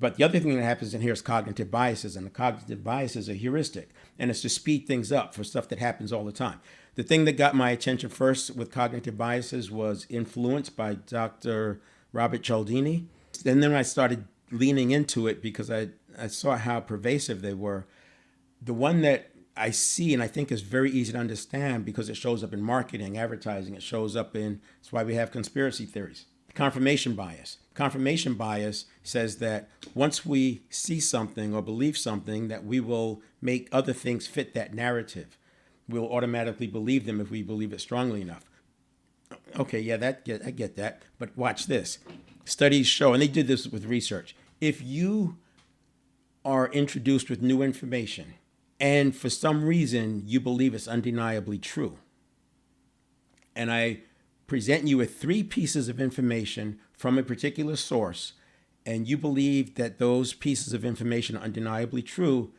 But the other thing that happens in here is cognitive biases, and the cognitive bias is a heuristic, and it's to speed things up for stuff that happens all the time. The thing that got my attention first with cognitive biases was Influence by Dr. Robert Cialdini. And then I started leaning into it because I saw how pervasive they were. The one that I see and I think is very easy to understand because it shows up in marketing, advertising, it shows up in, that's why we have conspiracy theories. Confirmation bias. Confirmation bias says that once we see something or believe something, that we will make other things fit that narrative. We'll automatically believe them if we believe it strongly enough. Okay, yeah, I get that. But watch this. Studies show, and they did this with research, if you are introduced with new information and for some reason you believe it's undeniably true, and I present you with 3 pieces of information from a particular source, and you believe that those pieces of information are undeniably true,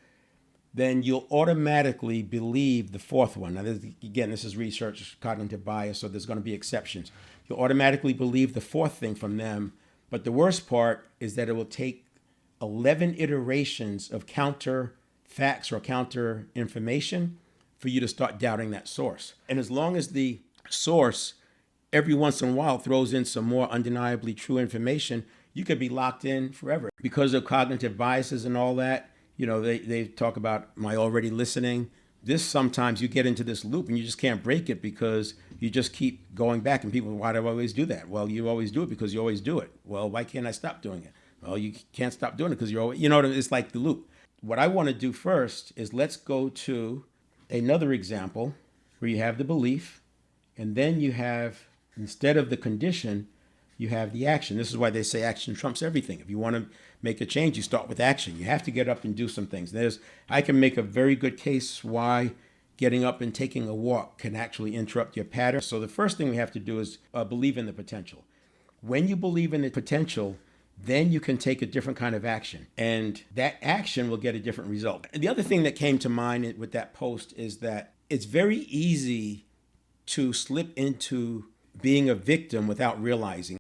then you'll automatically believe the 4th one. Now, this is research, cognitive bias, so there's going to be exceptions. You'll automatically believe the 4th thing from them, but the worst part is that it will take 11 iterations of counter facts or counter information for you to start doubting that source. And as long as the source every once in a while throws in some more undeniably true information, you could be locked in forever. Because of cognitive biases and all that, they talk about my already listening. This sometimes you get into this loop and you just can't break it because you just keep going back. And people, why do I always do that? Well, you always do it because you always do it. Well, why can't I stop doing it? Well, you can't stop doing it because you're always, it's like the loop. What I want to do first is let's go to another example where you have the belief and then you have, instead of the condition, you have the action. This is why they say action trumps everything. If you want to make a change, you start with action. You have to get up and do some things. I can make a very good case why getting up and taking a walk can actually interrupt your pattern. So the first thing we have to do is believe in the potential. When you believe in the potential, then you can take a different kind of action. And that action will get a different result. And the other thing that came to mind with that post is that it's very easy to slip into being a victim without realizing.